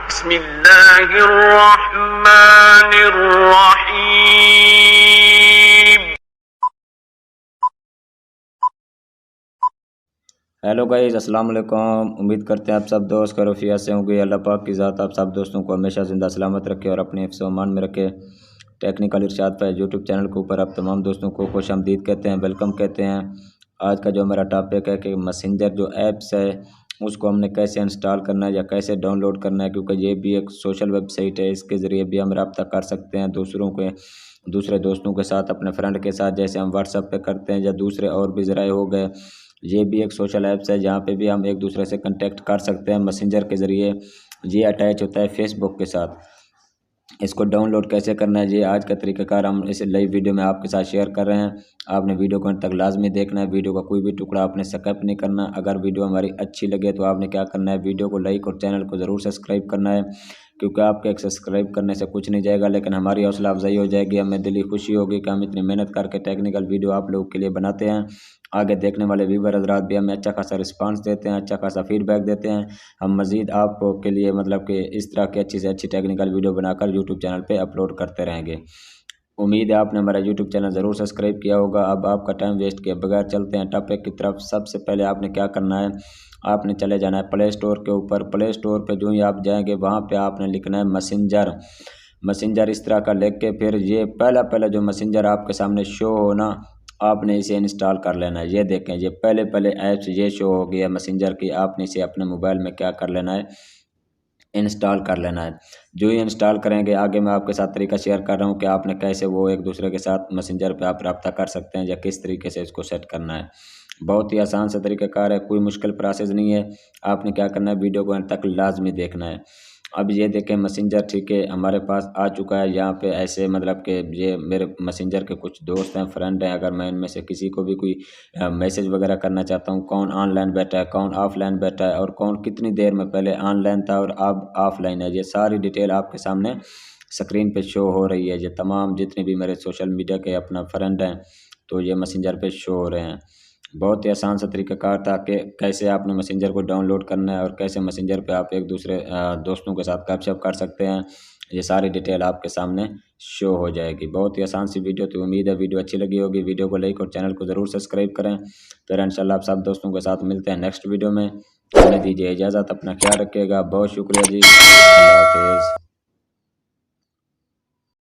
بسم اللہ الرحمن الرحیم۔ ہیلو گائز، السلام علیکم۔ امید کرتے ہیں آپ سب دوست خیریت سے ہوں گے۔ اللہ پاک کی ذات آپ سب دوستوں کو ہمیشہ زندہ سلامت رکھے اور اپنے حفظ و امان میں رکھے۔ ٹیکنیکل ارشاد پر یوٹیوب چینل کے اوپر آپ تمام دوستوں کو خوش آمدید کہتے ہیں، ویلکم کہتے ہیں۔ آج کا جو میرا ٹاپک ہے کہ میسنجر جو ایپس ہے اس کو ہم نے کیسے انسٹال کرنا ہے یا کیسے ڈاؤن لوڈ کرنا ہے، کیونکہ یہ بھی ایک سوشل ویب سائٹ ہے۔ اس کے ذریعے بھی ہم رابطہ کر سکتے ہیں دوسرے دوستوں کے ساتھ، اپنے فرینڈ کے ساتھ، جیسے ہم واٹس ایپ پہ کرتے ہیں یا دوسرے اور بھی ذرائع ہو گئے۔ یہ بھی ایک سوشل ایپس ہے جہاں پہ بھی ہم ایک دوسرے سے کنٹیکٹ کر سکتے ہیں میسنجر کے ذریعے۔ یہ اٹیچ ہوتا ہے فیس بک کے ساتھ۔ اس کو ڈاؤن لوڈ کیسے کرنا ہے، یہ آج کا طریقہ کار ہم اس نئی ویڈیو میں آپ کے ساتھ شیئر کر رہے ہیں۔ آپ نے ویڈیو کو انت تک لازمی دیکھنا ہے، ویڈیو کا کوئی بھی ٹکڑا آپ نے سکپ نہیں کرنا۔ اگر ویڈیو ہماری اچھی لگے تو آپ نے کیا کرنا ہے، ویڈیو کو لائک اور چینل کو ضرور سبسکرائب کرنا ہے، کیونکہ آپ کے ایک سبسکرائب کرنے سے کچھ نہیں جائے گا، لیکن ہماری حوصلہ افزائی ہو جائے گی، ہمیں دلی خوشی ہوگی کہ ہم اتنی محنت کر کے ٹیکنیکل ویڈیو آپ لوگوں کے لیے بناتے ہیں۔ آگے دیکھنے والے ویور حضرات بھی ہمیں اچھا خاصا رسپانس دیتے ہیں، اچھا خاصا فیڈ بیک دیتے ہیں۔ ہم مزید آپ کو کے لیے کہ اس طرح کی اچھی سے اچھی ٹیکنیکل ویڈیو بنا کر یوٹیوب چینل پہ اپلوڈ کرتے رہیں گے۔ امید ہے آپ نے ہمارا یوٹیوب چینل ضرور سبسکرائب کیا ہوگا۔ اب آپ کا ٹائم ویسٹ کیے بغیر چلتے ہیں ٹاپک کی طرف۔ سب سے پہلے آپ نے کیا کرنا ہے، آپ نے چلے جانا ہے پلے اسٹور کے اوپر۔ پلے اسٹور پہ جو ہی آپ جائیں گے وہاں پہ آپ نے لکھنا ہے میسنجر اس طرح کا لکھ کے پھر یہ پہلا جو میسنجر آپ کے سامنے شو ہونا، آپ نے اسے انسٹال کر لینا ہے۔ یہ دیکھیں، یہ پہلے ایپس یہ شو ہو گیا میسنجر کی۔ آپ نے اسے اپنے موبائل میں کیا کر لینا ہے، انسٹال کر لینا ہے۔ جو ہی انسٹال کریں گے، آگے میں آپ کے ساتھ طریقہ شیئر کر رہا ہوں کہ آپ نے کیسے وہ ایک دوسرے کے ساتھ میسنجر پہ آپ رابطہ کر سکتے ہیں یا کس طریقے سے اس کو سیٹ کرنا ہے۔ بہت ہی آسان سے طریقہ کار ہے، کوئی مشکل پروسیس نہیں ہے۔ آپ نے کیا کرنا ہے، ویڈیو کو انت تک لازمی دیکھنا ہے۔ اب یہ دیکھیں میسنجر ٹھیک ہے ہمارے پاس آ چکا ہے۔ یہاں پہ ایسے کہ یہ میرے میسنجر کے کچھ دوست ہیں، فرینڈ ہیں۔ اگر میں ان میں سے کسی کو بھی کوئی میسج وغیرہ کرنا چاہتا ہوں، کون آن لائن بیٹھا ہے، کون آف لائن بیٹھا ہے، اور کون کتنی دیر میں پہلے آن لائن تھا اور اب آف لائن ہے، یہ ساری ڈیٹیل آپ کے سامنے اسکرین پہ شو ہو رہی ہے۔ یہ تمام جتنے بھی میرے سوشل میڈیا کے اپنا فرینڈ ہیں تو یہ میسنجر پہ شو ہو رہے ہیں۔ بہت ہی آسان سا طریقہ کار تھا کہ کیسے آپ نے میسنجر کو ڈاؤن لوڈ کرنا ہے اور کیسے میسنجر پہ آپ ایک دوسرے دوستوں کے ساتھ گپ شپ کر سکتے ہیں۔ یہ ساری ڈیٹیل آپ کے سامنے شو ہو جائے گی۔ بہت ہی آسان سی ویڈیو تھی، امید ہے ویڈیو اچھی لگی ہوگی۔ ویڈیو کو لائک اور چینل کو ضرور سبسکرائب کریں۔ پھر انشاءاللہ آپ سب دوستوں کے ساتھ ملتے ہیں نیکسٹ ویڈیو میں۔ ہمیں دیجیے اجازت، اپنا خیال رکھیے گا۔ بہت شکریہ جی، اللہ حافظ۔